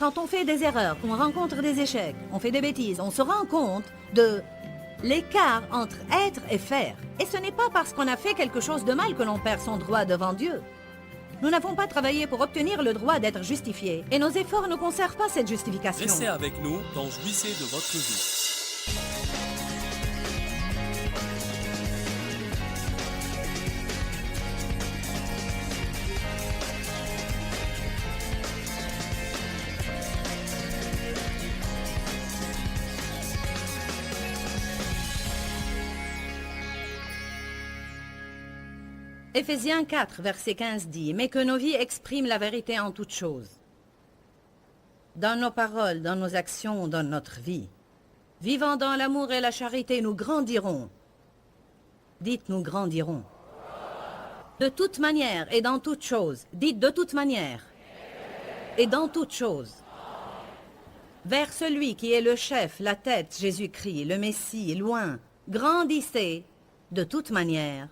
Quand on fait des erreurs, qu'on rencontre des échecs, on fait des bêtises, on se rend compte de l'écart entre être et faire. Et ce n'est pas parce qu'on a fait quelque chose de mal que l'on perd son droit devant Dieu. Nous n'avons pas travaillé pour obtenir le droit d'être justifiés, et nos efforts ne conservent pas cette justification. Restez avec nous dans Jouissez de votre vie. Éphésiens 4, verset 15 dit « Mais que nos vies expriment la vérité en toutes choses. Dans nos paroles, dans nos actions, dans notre vie. Vivant dans l'amour et la charité, nous grandirons. » Dites « nous grandirons. » De toute manière et dans toutes choses. Dites « de toute manière et dans toutes choses. » Vers celui qui est le chef, la tête, Jésus-Christ, le Messie, loin. Grandissez de toute manière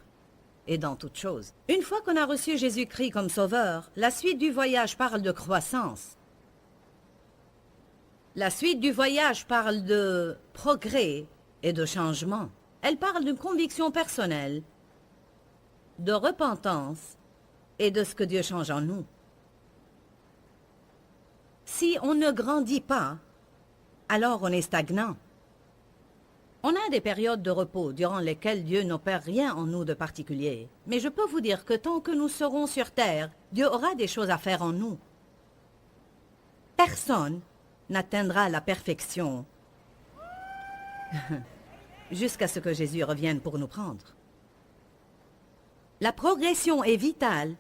et dans toutes choses. Une fois qu'on a reçu Jésus-Christ comme sauveur, la suite du voyage parle de croissance. La suite du voyage parle de progrès et de changement. Elle parle d'une conviction personnelle, de repentance et de ce que Dieu change en nous. Si on ne grandit pas, alors on est stagnant. On a des périodes de repos durant lesquelles Dieu n'opère rien en nous de particulier. Mais je peux vous dire que tant que nous serons sur terre, Dieu aura des choses à faire en nous. Personne n'atteindra la perfection jusqu'à ce que Jésus revienne pour nous prendre. La progression est vitale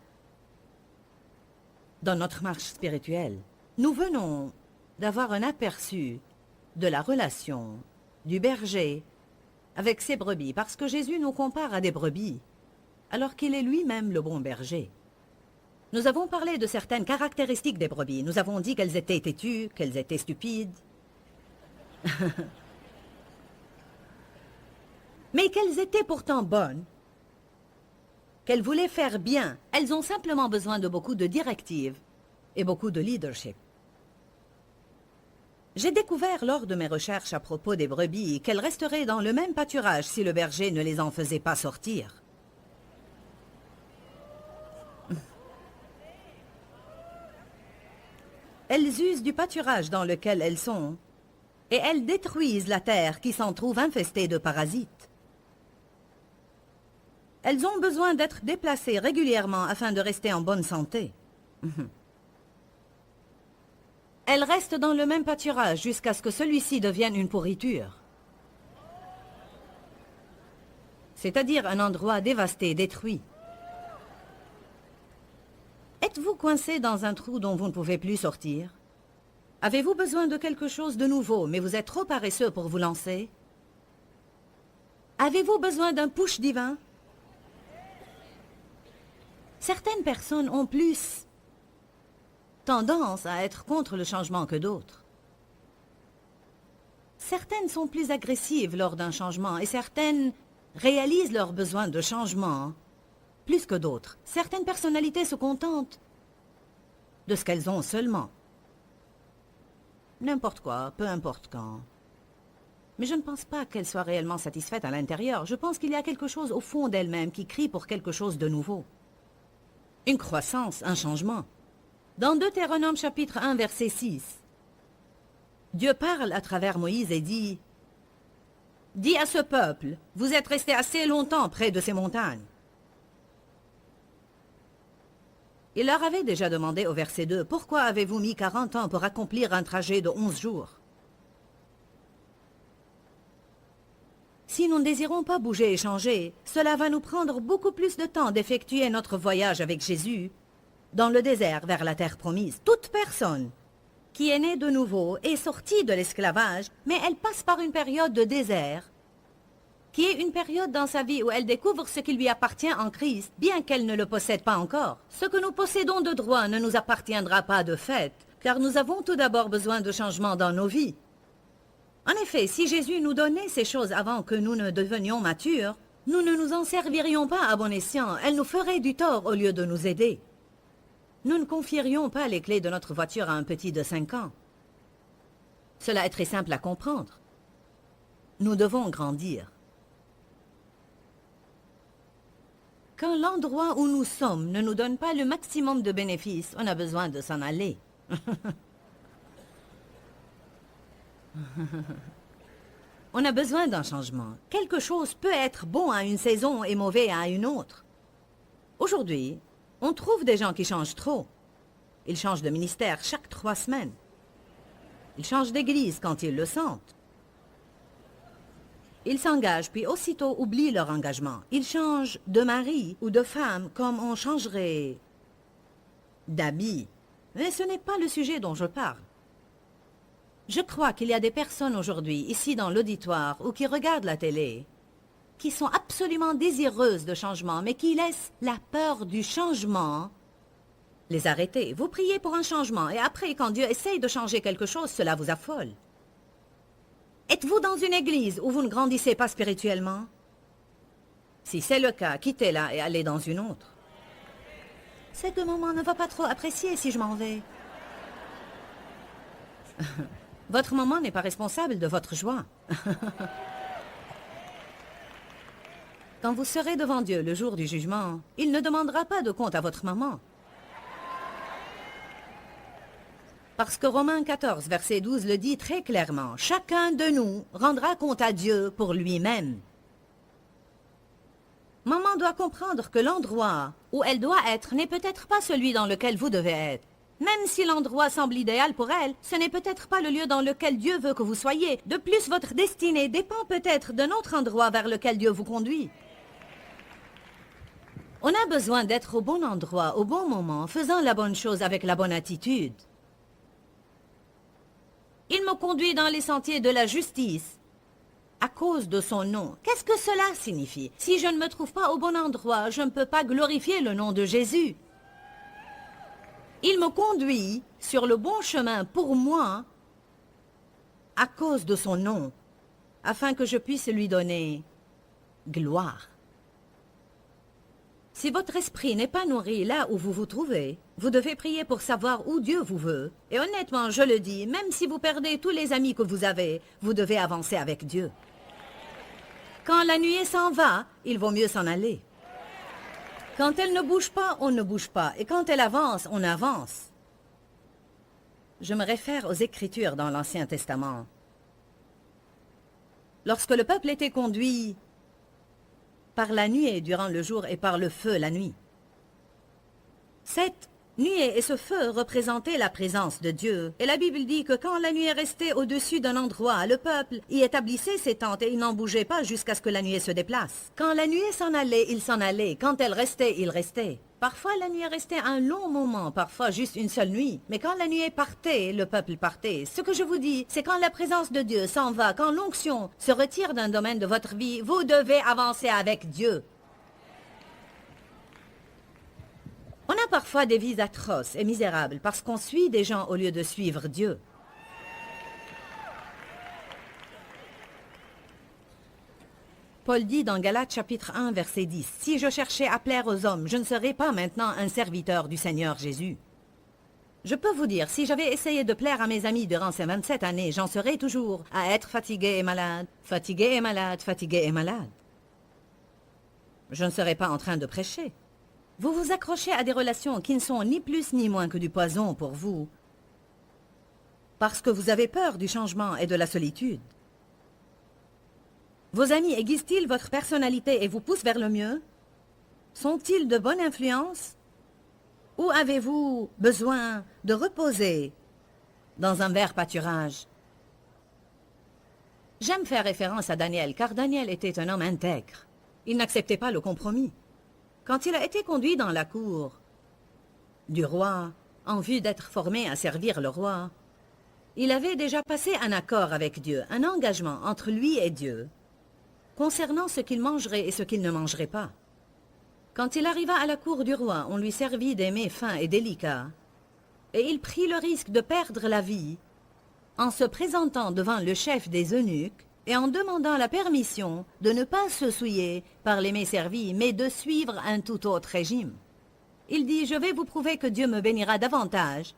dans notre marche spirituelle. Nous venons d'avoir un aperçu de la relation du berger avec ses brebis, parce que Jésus nous compare à des brebis, alors qu'il est lui-même le bon berger. Nous avons parlé de certaines caractéristiques des brebis. Nous avons dit qu'elles étaient têtues, qu'elles étaient stupides, mais qu'elles étaient pourtant bonnes, qu'elles voulaient faire bien. Elles ont simplement besoin de beaucoup de directives et beaucoup de leadership. J'ai découvert lors de mes recherches à propos des brebis qu'elles resteraient dans le même pâturage si le berger ne les en faisait pas sortir. Elles usent du pâturage dans lequel elles sont et elles détruisent la terre qui s'en trouve infestée de parasites. Elles ont besoin d'être déplacées régulièrement afin de rester en bonne santé. Elles restent dans le même pâturage jusqu'à ce que celui-ci devienne une pourriture. C'est-à-dire un endroit dévasté, détruit. Êtes-vous coincé dans un trou dont vous ne pouvez plus sortir? Avez-vous besoin de quelque chose de nouveau, mais vous êtes trop paresseux pour vous lancer? Avez-vous besoin d'un push divin? Certaines personnes ont plus tendance à être contre le changement que d'autres. Certaines sont plus agressives lors d'un changement et certaines réalisent leurs besoins de changement plus que d'autres. Certaines personnalités se contentent de ce qu'elles ont seulement. N'importe quoi, peu importe quand. Mais je ne pense pas qu'elles soient réellement satisfaites à l'intérieur. Je pense qu'il y a quelque chose au fond d'elles-mêmes qui crie pour quelque chose de nouveau. Une croissance, un changement. Dans Deutéronome chapitre 1, verset 6, Dieu parle à travers Moïse et dit « Dis à ce peuple, vous êtes restés assez longtemps près de ces montagnes. » Il leur avait déjà demandé au verset 2 « Pourquoi avez-vous mis 40 ans pour accomplir un trajet de 11 jours ?» Si nous ne désirons pas bouger et changer, cela va nous prendre beaucoup plus de temps d'effectuer notre voyage avec Jésus dans le désert vers la terre promise. Toute personne qui est née de nouveau est sortie de l'esclavage, mais elle passe par une période de désert, qui est une période dans sa vie où elle découvre ce qui lui appartient en Christ, bien qu'elle ne le possède pas encore. Ce que nous possédons de droit ne nous appartiendra pas de fait, car nous avons tout d'abord besoin de changements dans nos vies. En effet, si Jésus nous donnait ces choses avant que nous ne devenions matures, nous ne nous en servirions pas à bon escient. Elles nous feraient du tort au lieu de nous aider. Nous ne confierions pas les clés de notre voiture à un petit de 5 ans. Cela est très simple à comprendre. Nous devons grandir. Quand l'endroit où nous sommes ne nous donne pas le maximum de bénéfices, on a besoin de s'en aller. On a besoin d'un changement. Quelque chose peut être bon à une saison et mauvais à une autre. Aujourd'hui, on trouve des gens qui changent trop. Ils changent de ministère chaque 3 semaines. Ils changent d'église quand ils le sentent. Ils s'engagent puis aussitôt oublient leur engagement. Ils changent de mari ou de femme comme on changerait d'habit. Mais ce n'est pas le sujet dont je parle. Je crois qu'il y a des personnes aujourd'hui, ici dans l'auditoire ou qui regardent la télé, qui sont absolument désireuses de changement, mais qui laissent la peur du changement les arrêter. Vous priez pour un changement et après, quand Dieu essaye de changer quelque chose, cela vous affole. Êtes-vous dans une église où vous ne grandissez pas spirituellement? Si c'est le cas, quittez-la et allez dans une autre. C'est que maman ne va pas trop apprécier si je m'en vais. Votre maman n'est pas responsable de votre joie. Quand vous serez devant Dieu le jour du jugement, il ne demandera pas de compte à votre maman. Parce que Romains 14, verset 12 le dit très clairement, « Chacun de nous rendra compte à Dieu pour lui-même. » Maman doit comprendre que l'endroit où elle doit être n'est peut-être pas celui dans lequel vous devez être. Même si l'endroit semble idéal pour elle, ce n'est peut-être pas le lieu dans lequel Dieu veut que vous soyez. De plus, votre destinée dépend peut-être d'un autre endroit vers lequel Dieu vous conduit. On a besoin d'être au bon endroit, au bon moment, faisant la bonne chose avec la bonne attitude. Il me conduit dans les sentiers de la justice à cause de son nom. Qu'est-ce que cela signifie? Si je ne me trouve pas au bon endroit, je ne peux pas glorifier le nom de Jésus. Il me conduit sur le bon chemin pour moi à cause de son nom, afin que je puisse lui donner gloire. Si votre esprit n'est pas nourri là où vous vous trouvez, vous devez prier pour savoir où Dieu vous veut. Et honnêtement, je le dis, même si vous perdez tous les amis que vous avez, vous devez avancer avec Dieu. Quand la nuée s'en va, il vaut mieux s'en aller. Quand elle ne bouge pas, on ne bouge pas. Et quand elle avance, on avance. Je me réfère aux Écritures dans l'Ancien Testament. Lorsque le peuple était conduit par la nuée durant le jour et par le feu la nuit. Cette nuée et ce feu représentaient la présence de Dieu. Et la Bible dit que quand la nuée restait au-dessus d'un endroit, le peuple y établissait ses tentes et il n'en bougeait pas jusqu'à ce que la nuée se déplace. Quand la nuée s'en allait, il s'en allait. Quand elle restait, il restait. Parfois, la nuée restait un long moment, parfois juste une seule nuit. Mais quand la nuée partait, le peuple partait. Ce que je vous dis, c'est quand la présence de Dieu s'en va, quand l'onction se retire d'un domaine de votre vie, vous devez avancer avec Dieu. On a parfois des vies atroces et misérables parce qu'on suit des gens au lieu de suivre Dieu. Paul dit dans Galates chapitre 1, verset 10, « Si je cherchais à plaire aux hommes, je ne serais pas maintenant un serviteur du Seigneur Jésus. » Je peux vous dire, si j'avais essayé de plaire à mes amis durant ces 27 années, j'en serais toujours à être fatigué et malade, fatigué et malade, fatigué et malade. Je ne serais pas en train de prêcher. Vous vous accrochez à des relations qui ne sont ni plus ni moins que du poison pour vous, parce que vous avez peur du changement et de la solitude. Vos amis aiguisent-ils votre personnalité et vous poussent vers le mieux? Sont-ils de bonne influence? Ou avez-vous besoin de reposer dans un vert pâturage? J'aime faire référence à Daniel, car Daniel était un homme intègre. Il n'acceptait pas le compromis. Quand il a été conduit dans la cour du roi, en vue d'être formé à servir le roi, il avait déjà passé un accord avec Dieu, un engagement entre lui et Dieu, concernant ce qu'il mangerait et ce qu'il ne mangerait pas. Quand il arriva à la cour du roi, on lui servit des mets fins et délicats, et il prit le risque de perdre la vie en se présentant devant le chef des eunuques et en demandant la permission de ne pas se souiller par les mets servis, mais de suivre un tout autre régime. Il dit, je vais vous prouver que Dieu me bénira davantage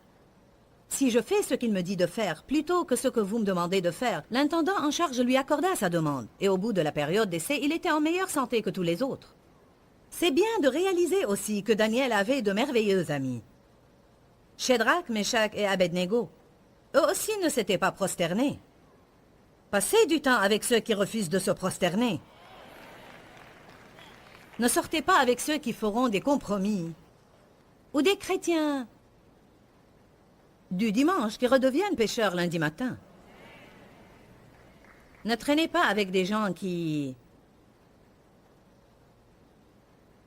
si je fais ce qu'il me dit de faire, plutôt que ce que vous me demandez de faire. L'intendant en charge lui accorda sa demande, et au bout de la période d'essai, il était en meilleure santé que tous les autres. C'est bien de réaliser aussi que Daniel avait de merveilleux amis. Shadrach, Meshach et Abednego, eux aussi ne s'étaient pas prosternés. Passez du temps avec ceux qui refusent de se prosterner. Ne sortez pas avec ceux qui feront des compromis, ou des chrétiens du dimanche qui redeviennent pécheurs lundi matin. Ne traînez pas avec des gens qui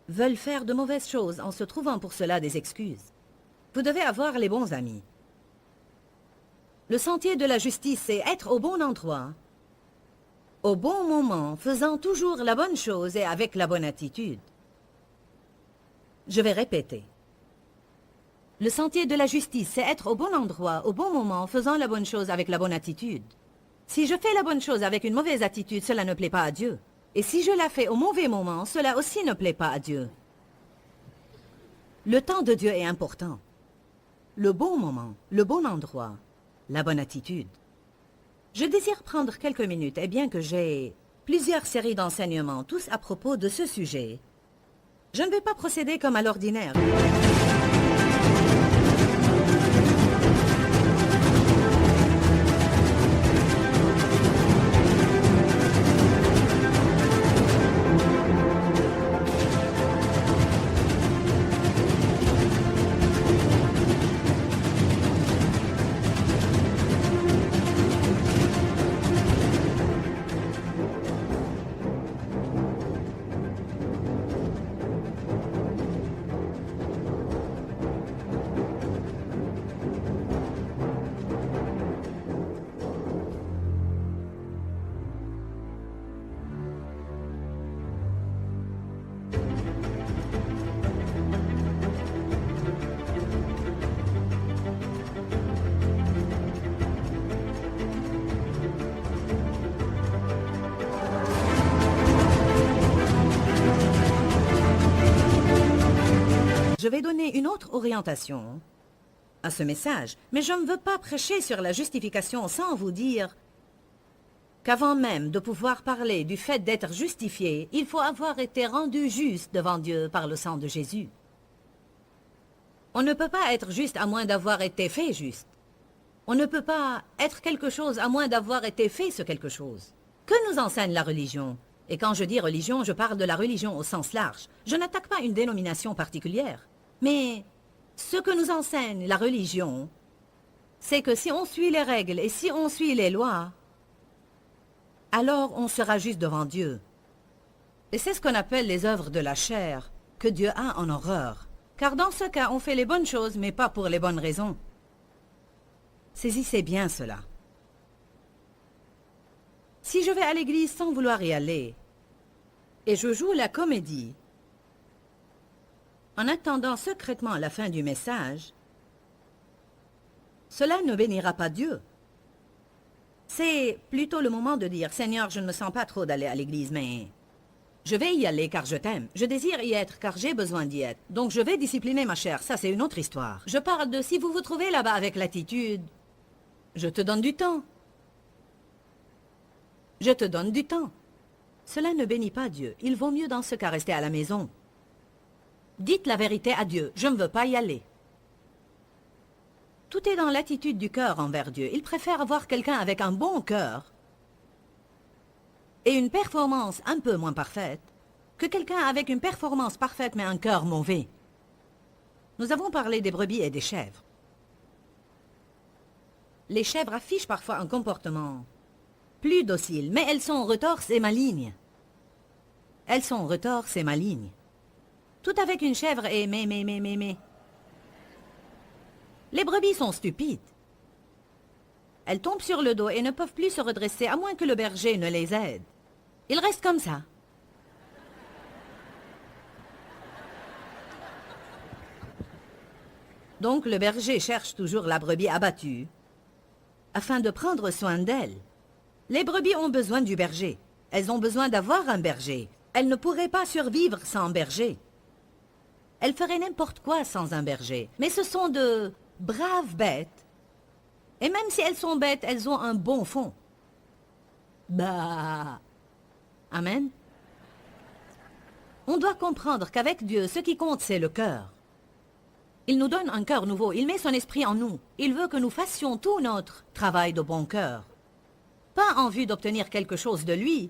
veulent faire de mauvaises choses en se trouvant pour cela des excuses. Vous devez avoir les bons amis. Le sentier de la justice, c'est être au bon endroit, au bon moment, faisant toujours la bonne chose et avec la bonne attitude. Je vais répéter. Le sentier de la justice, c'est être au bon endroit, au bon moment, faisant la bonne chose avec la bonne attitude. Si je fais la bonne chose avec une mauvaise attitude, cela ne plaît pas à Dieu. Et si je la fais au mauvais moment, cela aussi ne plaît pas à Dieu. Le temps de Dieu est important. Le bon moment, le bon endroit, la bonne attitude. Je désire prendre quelques minutes, et bien que j'ai plusieurs séries d'enseignements, tous à propos de ce sujet, je ne vais pas procéder comme à l'ordinaire. Je vais donner une autre orientation à ce message, mais je ne veux pas prêcher sur la justification sans vous dire qu'avant même de pouvoir parler du fait d'être justifié, il faut avoir été rendu juste devant Dieu par le sang de Jésus. On ne peut pas être juste à moins d'avoir été fait juste. On ne peut pas être quelque chose à moins d'avoir été fait ce quelque chose. Que nous enseigne la religion? Et quand je dis religion, je parle de la religion au sens large. Je n'attaque pas une dénomination particulière. Mais ce que nous enseigne la religion, c'est que si on suit les règles et si on suit les lois, alors on sera juste devant Dieu. Et c'est ce qu'on appelle les œuvres de la chair, que Dieu a en horreur. Car dans ce cas, on fait les bonnes choses, mais pas pour les bonnes raisons. Saisissez bien cela. Si je vais à l'église sans vouloir y aller, et je joue la comédie, en attendant secrètement la fin du message, cela ne bénira pas Dieu. C'est plutôt le moment de dire, « Seigneur, je ne me sens pas trop d'aller à l'église, mais je vais y aller car je t'aime. Je désire y être car j'ai besoin d'y être. Donc je vais discipliner ma chair. » Ça, c'est une autre histoire. Je parle de si vous vous trouvez là-bas avec l'attitude, « Je te donne du temps. Je te donne du temps. » Cela ne bénit pas Dieu. Il vaut mieux dans ce cas rester à la maison. Dites la vérité à Dieu, je ne veux pas y aller. Tout est dans l'attitude du cœur envers Dieu. Il préfère avoir quelqu'un avec un bon cœur et une performance un peu moins parfaite que quelqu'un avec une performance parfaite mais un cœur mauvais. Nous avons parlé des brebis et des chèvres. Les chèvres affichent parfois un comportement plus docile, mais elles sont retorses et malignes. Elles sont retorses et malignes. Tout avec une chèvre et mais. Les brebis sont stupides. Elles tombent sur le dos et ne peuvent plus se redresser à moins que le berger ne les aide. Ils restent comme ça. Donc le berger cherche toujours la brebis abattue afin de prendre soin d'elle. Les brebis ont besoin du berger. Elles ont besoin d'avoir un berger. Elles ne pourraient pas survivre sans berger. Elles feraient n'importe quoi sans un berger. Mais ce sont de braves bêtes. Et même si elles sont bêtes, elles ont un bon fond. Bah... Amen. On doit comprendre qu'avec Dieu, ce qui compte, c'est le cœur. Il nous donne un cœur nouveau, il met son esprit en nous. Il veut que nous fassions tout notre travail de bon cœur. Pas en vue d'obtenir quelque chose de lui,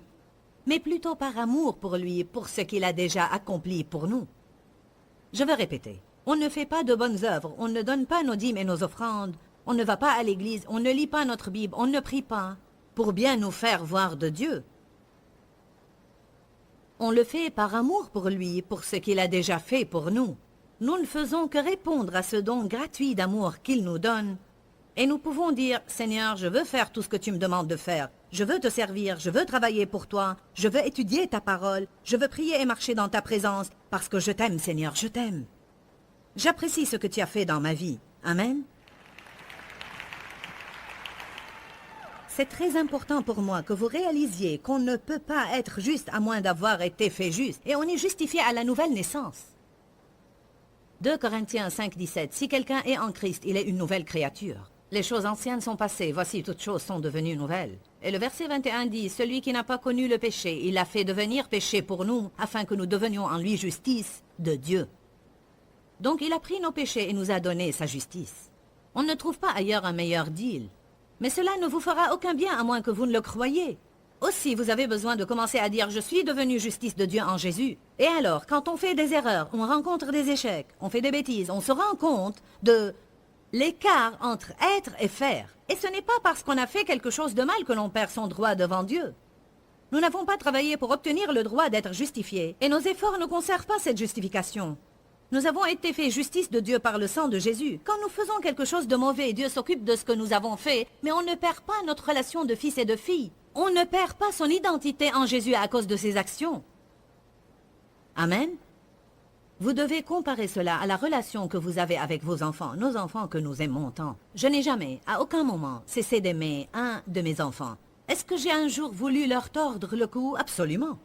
mais plutôt par amour pour lui, pour ce qu'il a déjà accompli pour nous. Je veux répéter, on ne fait pas de bonnes œuvres, on ne donne pas nos dîmes et nos offrandes, on ne va pas à l'église, on ne lit pas notre Bible, on ne prie pas, pour bien nous faire voir de Dieu. On le fait par amour pour lui, pour ce qu'il a déjà fait pour nous. Nous ne faisons que répondre à ce don gratuit d'amour qu'il nous donne. Et nous pouvons dire, Seigneur, je veux faire tout ce que tu me demandes de faire. Je veux te servir, je veux travailler pour toi, je veux étudier ta parole, je veux prier et marcher dans ta présence, parce que je t'aime, Seigneur, je t'aime. J'apprécie ce que tu as fait dans ma vie. Amen. C'est très important pour moi que vous réalisiez qu'on ne peut pas être juste à moins d'avoir été fait juste. Et on est justifié à la nouvelle naissance. 2 Corinthiens 5, 17. Si quelqu'un est en Christ, il est une nouvelle créature. Les choses anciennes sont passées, voici toutes choses sont devenues nouvelles. Et le verset 21 dit, celui qui n'a pas connu le péché, il l'a fait devenir péché pour nous, afin que nous devenions en lui justice de Dieu. Donc il a pris nos péchés et nous a donné sa justice. On ne trouve pas ailleurs un meilleur deal. Mais cela ne vous fera aucun bien à moins que vous ne le croyiez. Aussi, vous avez besoin de commencer à dire « Je suis devenu justice de Dieu en Jésus ». Et alors, quand on fait des erreurs, on rencontre des échecs, on fait des bêtises, on se rend compte de l'écart entre être et faire. Et ce n'est pas parce qu'on a fait quelque chose de mal que l'on perd son droit devant Dieu. Nous n'avons pas travaillé pour obtenir le droit d'être justifiés, et nos efforts ne conservent pas cette justification. Nous avons été faits justice de Dieu par le sang de Jésus. Quand nous faisons quelque chose de mauvais, Dieu s'occupe de ce que nous avons fait, mais on ne perd pas notre relation de fils et de fille. On ne perd pas son identité en Jésus à cause de ses actions. Amen. Vous devez comparer cela à la relation que vous avez avec vos enfants, nos enfants que nous aimons tant. Je n'ai jamais, à aucun moment, cessé d'aimer un de mes enfants. Est-ce que j'ai un jour voulu leur tordre le cou? Absolument.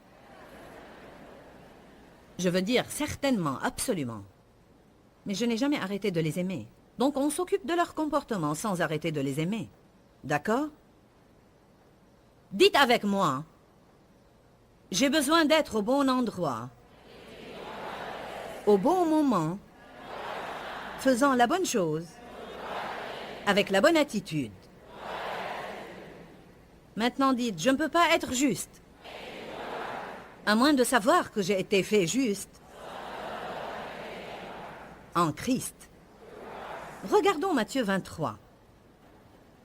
Je veux dire, certainement, absolument. Mais je n'ai jamais arrêté de les aimer. Donc on s'occupe de leur comportement sans arrêter de les aimer. D'accord? Dites avec moi, j'ai besoin d'être au bon endroit, au bon moment, faisant la bonne chose, avec la bonne attitude. Maintenant dites, je ne peux pas être juste, à moins de savoir que j'ai été fait juste en Christ. Regardons Matthieu 23.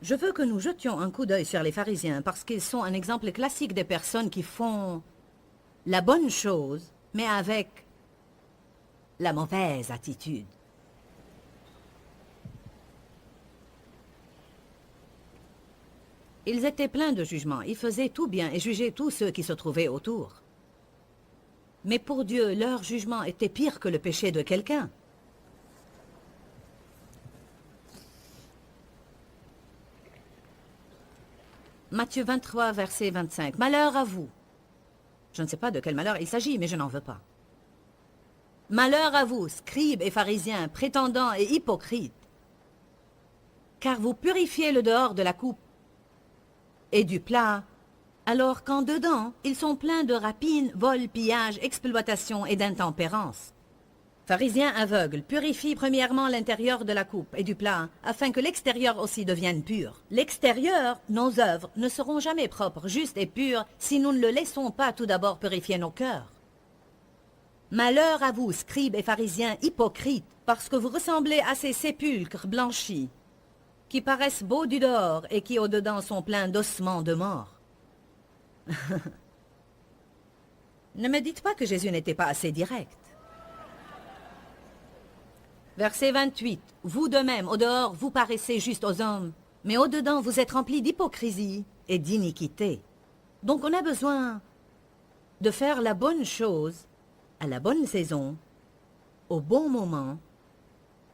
Je veux que nous jetions un coup d'œil sur les pharisiens parce qu'ils sont un exemple classique des personnes qui font la bonne chose, mais avec la mauvaise attitude. Ils étaient pleins de jugement, ils faisaient tout bien et jugeaient tous ceux qui se trouvaient autour. Mais pour Dieu, leur jugement était pire que le péché de quelqu'un. Matthieu 23, verset 25. Malheur à vous. Je ne sais pas de quel malheur il s'agit, mais je n'en veux pas. Malheur à vous, scribes et pharisiens, prétendants et hypocrites, car vous purifiez le dehors de la coupe et du plat, alors qu'en dedans, ils sont pleins de rapines, vols, pillages, exploitation et d'intempérance. Pharisiens aveugles, purifie premièrement l'intérieur de la coupe et du plat, afin que l'extérieur aussi devienne pur. L'extérieur, nos œuvres, ne seront jamais propres, justes et pures, si nous ne le laissons pas tout d'abord purifier nos cœurs. Malheur à vous, scribes et pharisiens hypocrites, parce que vous ressemblez à ces sépulcres blanchis, qui paraissent beaux du dehors et qui au-dedans sont pleins d'ossements de mort. Ne me dites pas que Jésus n'était pas assez direct. Verset 28. Vous de même, au dehors, vous paraissez juste aux hommes, mais au dedans, vous êtes remplis d'hypocrisie et d'iniquité. Donc on a besoin de faire la bonne chose à la bonne saison, au bon moment,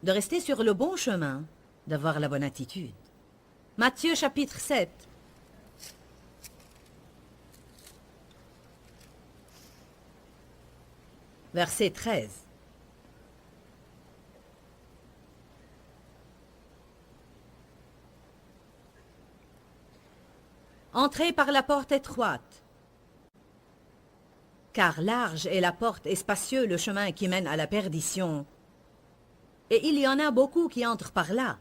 de rester sur le bon chemin, d'avoir la bonne attitude. Matthieu chapitre 7. Verset 13. Entrez par la porte étroite. Car large est la porte et spacieux le chemin qui mène à la perdition. Et il y en a beaucoup qui entrent par là.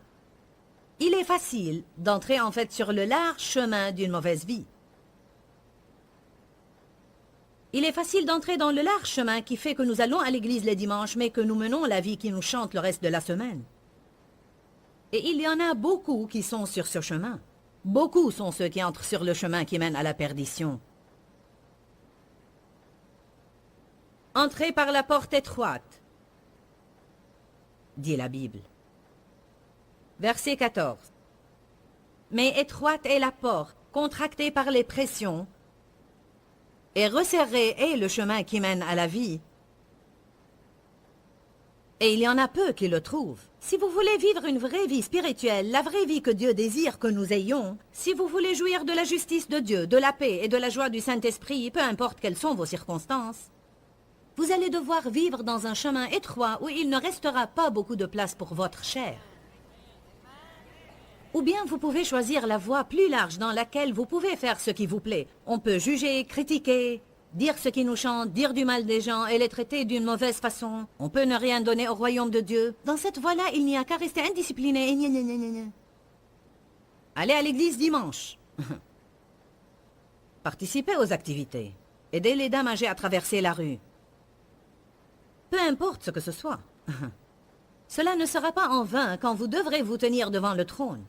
Il est facile d'entrer en fait sur le large chemin d'une mauvaise vie. Il est facile d'entrer dans le large chemin qui fait que nous allons à l'église les dimanches, mais que nous menons la vie qui nous chante le reste de la semaine. Et il y en a beaucoup qui sont sur ce chemin. Beaucoup sont ceux qui entrent sur le chemin qui mène à la perdition. Entrez par la porte étroite, dit la Bible. Verset 14. Mais étroite est la porte, contractée par les pressions, et resserré est le chemin qui mène à la vie. Et il y en a peu qui le trouvent. Si vous voulez vivre une vraie vie spirituelle, la vraie vie que Dieu désire que nous ayons, si vous voulez jouir de la justice de Dieu, de la paix et de la joie du Saint-Esprit, peu importe quelles sont vos circonstances, vous allez devoir vivre dans un chemin étroit où il ne restera pas beaucoup de place pour votre chair. Ou bien vous pouvez choisir la voie plus large dans laquelle vous pouvez faire ce qui vous plaît. On peut juger, critiquer, dire ce qui nous chante, dire du mal des gens et les traiter d'une mauvaise façon. On peut ne rien donner au royaume de Dieu. Dans cette voie-là, il n'y a qu'à rester indiscipliné et gna gna gna gna gna. Allez à l'église dimanche. Participez aux activités. Aidez les dames âgées à traverser la rue. Peu importe ce que ce soit. Cela ne sera pas en vain quand vous devrez vous tenir devant le trône.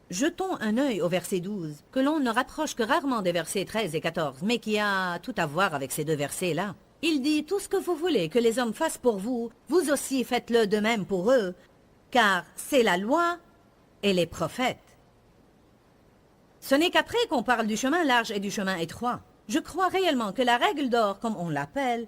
Jetons un œil au verset 12, que l'on ne rapproche que rarement des versets 13 et 14, mais qui a tout à voir avec ces deux versets-là. Il dit « Tout ce que vous voulez que les hommes fassent pour vous, vous aussi faites-le de même pour eux, car c'est la loi et les prophètes. » Ce n'est qu'après qu'on parle du chemin large et du chemin étroit. Je crois réellement que la règle d'or, comme on l'appelle,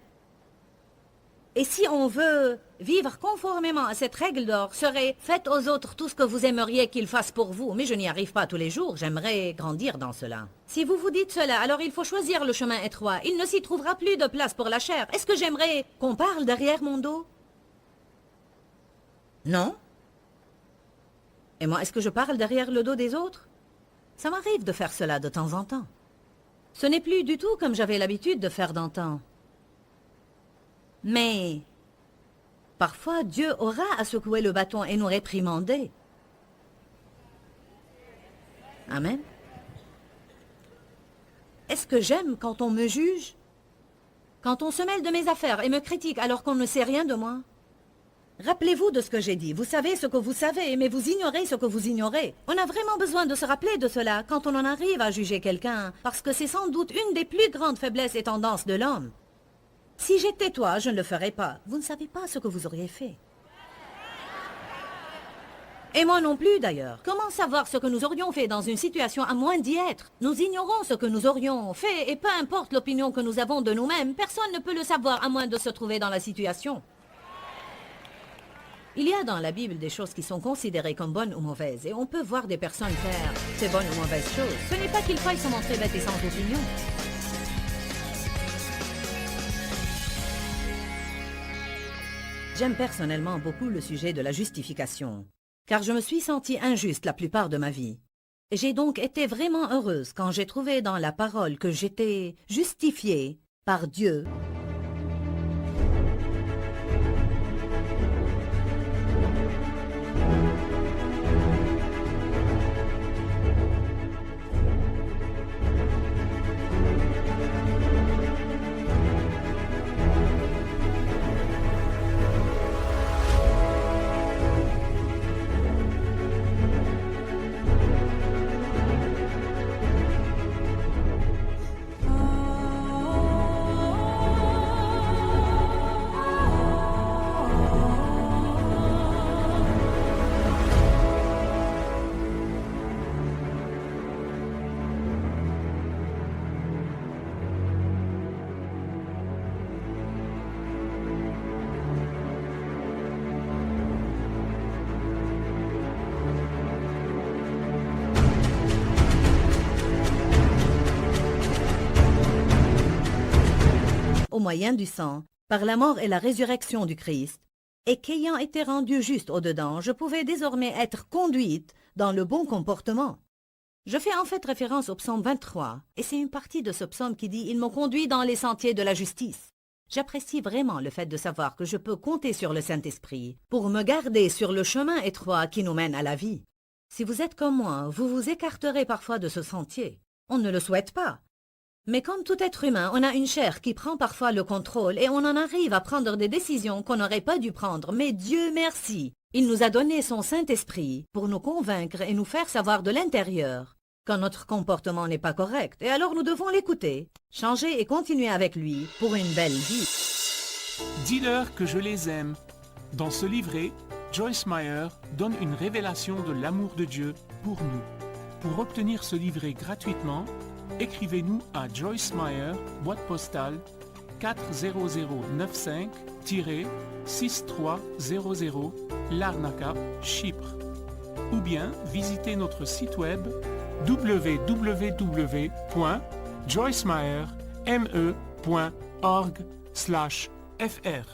et si on veut vivre conformément à cette règle d'or, serait « Faites aux autres tout ce que vous aimeriez qu'ils fassent pour vous ». Mais je n'y arrive pas tous les jours, j'aimerais grandir dans cela. Si vous vous dites cela, alors il faut choisir le chemin étroit. Il ne s'y trouvera plus de place pour la chair. Est-ce que j'aimerais qu'on parle derrière mon dos? Non. Et moi, est-ce que je parle derrière le dos des autres? Ça m'arrive de faire cela de temps en temps. Ce n'est plus du tout comme j'avais l'habitude de faire d'antan. Mais parfois, Dieu aura à secouer le bâton et nous réprimander. Amen. Est-ce que j'aime quand on me juge? Quand on se mêle de mes affaires et me critique alors qu'on ne sait rien de moi? Rappelez-vous de ce que j'ai dit. Vous savez ce que vous savez, mais vous ignorez ce que vous ignorez. On a vraiment besoin de se rappeler de cela quand on en arrive à juger quelqu'un, parce que c'est sans doute une des plus grandes faiblesses et tendances de l'homme. Si j'étais toi, je ne le ferais pas. Vous ne savez pas ce que vous auriez fait. Et moi non plus, d'ailleurs. Comment savoir ce que nous aurions fait dans une situation à moins d'y être? Nous ignorons ce que nous aurions fait, et peu importe l'opinion que nous avons de nous-mêmes, personne ne peut le savoir à moins de se trouver dans la situation. Il y a dans la Bible des choses qui sont considérées comme bonnes ou mauvaises, et on peut voir des personnes faire ces bonnes ou mauvaises choses. Ce n'est pas qu'il faille se montrer bête et sans opinion. J'aime personnellement beaucoup le sujet de la justification, car je me suis sentie injuste la plupart de ma vie. J'ai donc été vraiment heureuse quand j'ai trouvé dans la parole que j'étais justifiée par Dieu. Au moyen du sang, par la mort et la résurrection du Christ, et qu'ayant été rendue juste au-dedans, je pouvais désormais être conduite dans le bon comportement. Je fais en fait référence au psaume 23, et c'est une partie de ce psaume qui dit « Ils m'ont conduit dans les sentiers de la justice ». J'apprécie vraiment le fait de savoir que je peux compter sur le Saint-Esprit pour me garder sur le chemin étroit qui nous mène à la vie. Si vous êtes comme moi, vous vous écarterez parfois de ce sentier. On ne le souhaite pas. Mais comme tout être humain, on a une chair qui prend parfois le contrôle et on en arrive à prendre des décisions qu'on n'aurait pas dû prendre. Mais Dieu merci, il nous a donné son Saint-Esprit pour nous convaincre et nous faire savoir de l'intérieur quand notre comportement n'est pas correct. Et alors nous devons l'écouter, changer et continuer avec lui pour une belle vie. Dis-leur que je les aime. Dans ce livret, Joyce Meyer donne une révélation de l'amour de Dieu pour nous. Pour obtenir ce livret gratuitement, écrivez-nous à Joyce Meyer, boîte postale 40095-6300, Larnaca, Chypre. Ou bien visitez notre site web www.joycemeyerme.org/fr.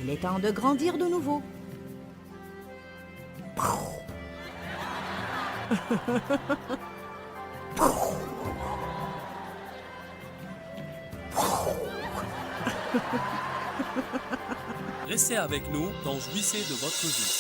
Il est temps de grandir de nouveau. Restez avec nous dans Jouissez de votre vie.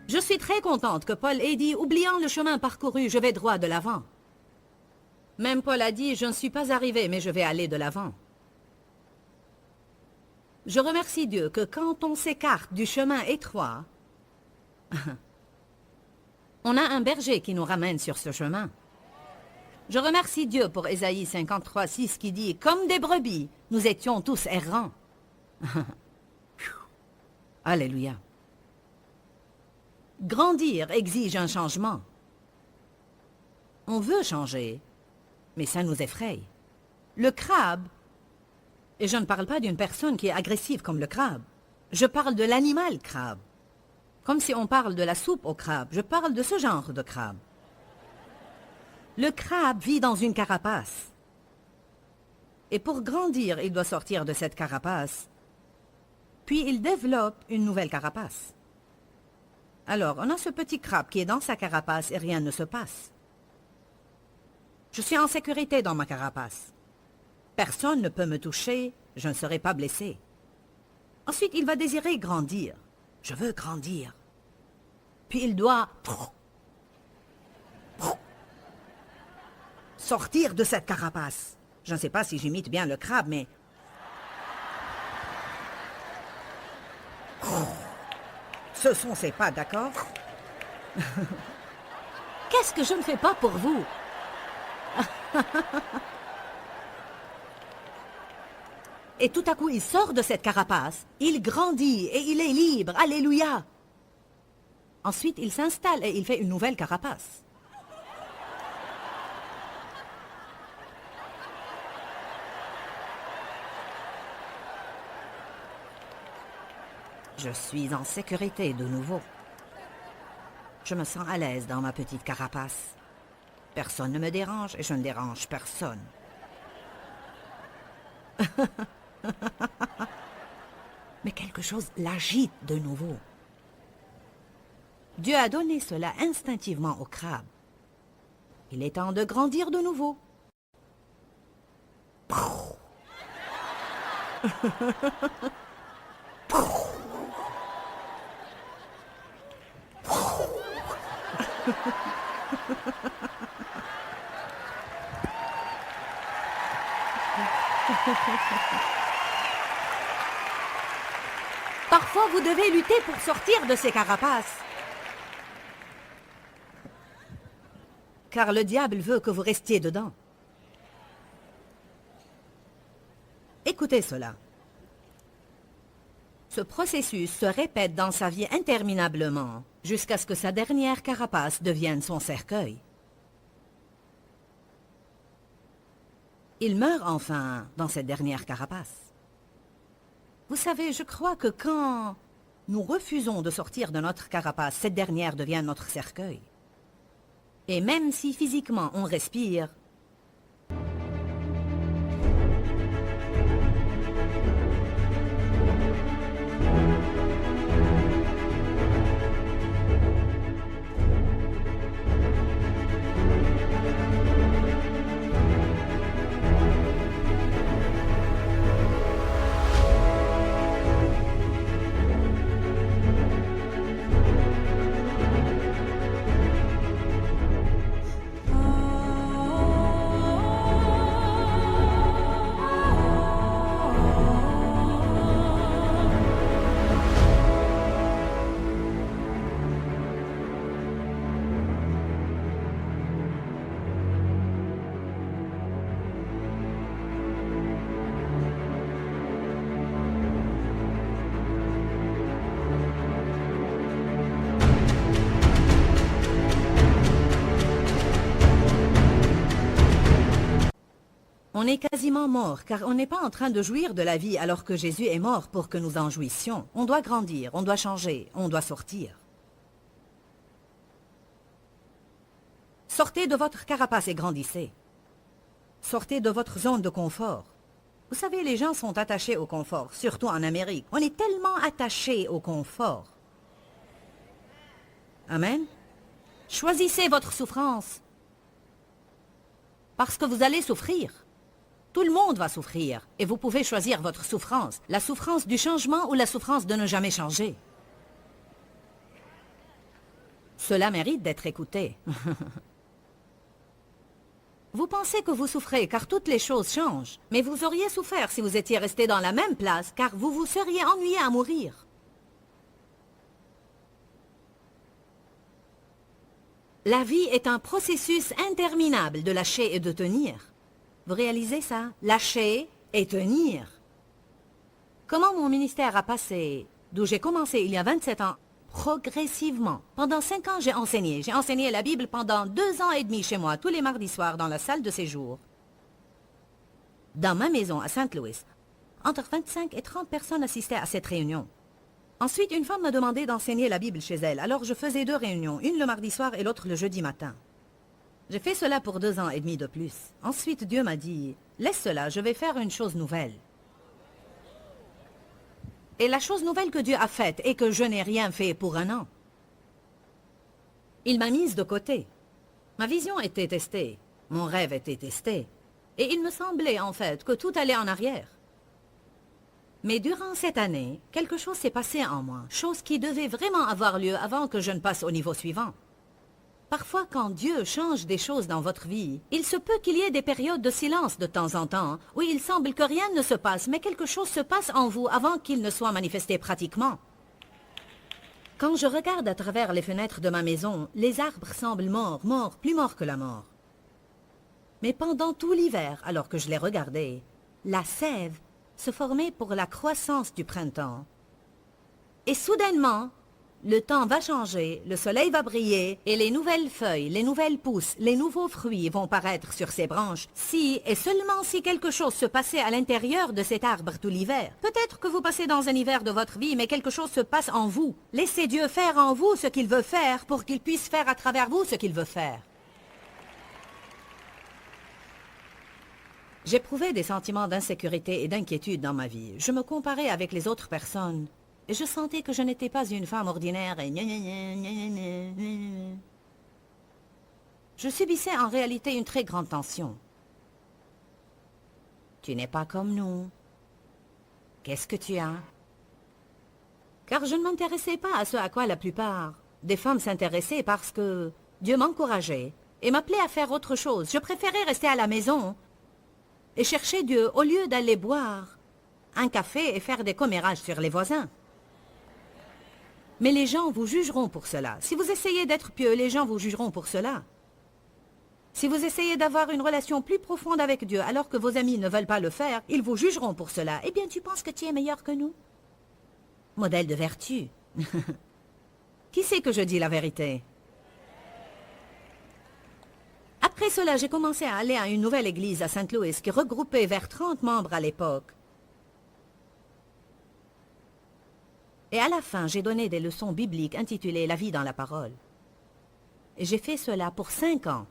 Je suis très contente que Paul ait dit « Oubliant le chemin parcouru, je vais droit de l'avant ». Même Paul a dit « Je ne suis pas arrivé, mais je vais aller de l'avant ». Je remercie Dieu que quand on s'écarte du chemin étroit, on a un berger qui nous ramène sur ce chemin. Je remercie Dieu pour Ésaïe 53:6 qui dit « Comme des brebis, nous étions tous errants ». Alléluia. Grandir exige un changement. On veut changer, mais ça nous effraie. Le crabe, et je ne parle pas d'une personne qui est agressive comme le crabe, je parle de l'animal crabe. Comme si on parle de la soupe au crabe, je parle de ce genre de crabe. Le crabe vit dans une carapace. Et pour grandir, il doit sortir de cette carapace. Puis il développe une nouvelle carapace. Alors, on a ce petit crabe qui est dans sa carapace et rien ne se passe. Je suis en sécurité dans ma carapace. Personne ne peut me toucher, je ne serai pas blessé. Ensuite, il va désirer grandir. Je veux grandir. Puis il doit sortir de cette carapace. Je ne sais pas si j'imite bien le crabe, mais... Ce sont ses pas, d'accord? Qu'est-ce que je ne fais pas pour vous? Et tout à coup, il sort de cette carapace, il grandit et il est libre. Alléluia! Ensuite, il s'installe et il fait une nouvelle carapace. Je suis en sécurité de nouveau. Je me sens à l'aise dans ma petite carapace. Personne ne me dérange et je ne dérange personne. Mais quelque chose l'agite de nouveau. Dieu a donné cela instinctivement au crabe. Il est temps de grandir de nouveau. Parfois, vous devez lutter pour sortir de ces carapaces. car le diable veut que vous restiez dedans. Écoutez cela. Ce processus se répète dans sa vie interminablement, jusqu'à ce que sa dernière carapace devienne son cercueil. Il meurt enfin dans cette dernière carapace. Vous savez, je crois que quand nous refusons de sortir de notre carapace, cette dernière devient notre cercueil. Et même si physiquement on respire, on est quasiment mort, car on n'est pas en train de jouir de la vie alors que Jésus est mort pour que nous en jouissions. On doit grandir, on doit changer, on doit sortir. Sortez de votre carapace et grandissez. Sortez de votre zone de confort. Vous savez, les gens sont attachés au confort, surtout en Amérique. On est tellement attachés au confort. Amen. Choisissez votre souffrance. Parce que vous allez souffrir. Tout le monde va souffrir, et vous pouvez choisir votre souffrance. La souffrance du changement ou la souffrance de ne jamais changer. Cela mérite d'être écouté. Vous pensez que vous souffrez car toutes les choses changent, mais vous auriez souffert si vous étiez resté dans la même place car vous vous seriez ennuyé à mourir. La vie est un processus interminable de lâcher et de tenir. Vous réalisez ça? Lâcher et tenir. Comment mon ministère a passé, d'où j'ai commencé il y a 27 ans, progressivement. Pendant 5 ans, j'ai enseigné. J'ai enseigné la Bible pendant 2 ans et demi chez moi, tous les mardis soirs, dans la salle de séjour. Dans ma maison à Saint Louis, entre 25 et 30 personnes assistaient à cette réunion. Ensuite, une femme m'a demandé d'enseigner la Bible chez elle, alors je faisais 2 réunions, une le mardi soir et l'autre le jeudi matin. J'ai fait cela pour 2 ans et demi de plus. Ensuite, Dieu m'a dit, laisse cela, je vais faire une chose nouvelle. Et la chose nouvelle que Dieu a faite est que je n'ai rien fait pour 1 an. Il m'a mise de côté. Ma vision était testée, mon rêve était testé, et il me semblait en fait que tout allait en arrière. Mais durant cette année, quelque chose s'est passé en moi, chose qui devait vraiment avoir lieu avant que je ne passe au niveau suivant. Parfois, quand Dieu change des choses dans votre vie, il se peut qu'il y ait des périodes de silence de temps en temps, où il semble que rien ne se passe, mais quelque chose se passe en vous avant qu'il ne soit manifesté pratiquement. Quand je regarde à travers les fenêtres de ma maison, les arbres semblent morts, morts, plus morts que la mort. Mais pendant tout l'hiver, alors que je les regardais, la sève se formait pour la croissance du printemps. Et soudainement, le temps va changer, le soleil va briller et les nouvelles feuilles, les nouvelles pousses, les nouveaux fruits vont paraître sur ces branches. Si et seulement si quelque chose se passait à l'intérieur de cet arbre tout l'hiver. Peut-être que vous passez dans un hiver de votre vie, mais quelque chose se passe en vous. Laissez Dieu faire en vous ce qu'il veut faire pour qu'il puisse faire à travers vous ce qu'il veut faire. J'éprouvais des sentiments d'insécurité et d'inquiétude dans ma vie. Je me comparais avec les autres personnes. Et je sentais que je n'étais pas une femme ordinaire et je subissais en réalité une très grande tension. Tu n'es pas comme nous. Qu'est-ce que tu as? Car je ne m'intéressais pas à ce à quoi la plupart des femmes s'intéressaient parce que Dieu m'encourageait et m'appelait à faire autre chose. Je préférais rester à la maison et chercher Dieu au lieu d'aller boire un café et faire des commérages sur les voisins. Mais les gens vous jugeront pour cela. Si vous essayez d'être pieux, les gens vous jugeront pour cela. Si vous essayez d'avoir une relation plus profonde avec Dieu alors que vos amis ne veulent pas le faire, ils vous jugeront pour cela. Eh bien, tu penses que tu es meilleur que nous? Modèle de vertu. Qui sait que je dis la vérité? Après cela, j'ai commencé à aller à une nouvelle église à Saint-Louis qui regroupait vers 30 membres à l'époque. Et à la fin, j'ai donné des leçons bibliques intitulées « La vie dans la parole ». Et j'ai fait cela pour 5 ans.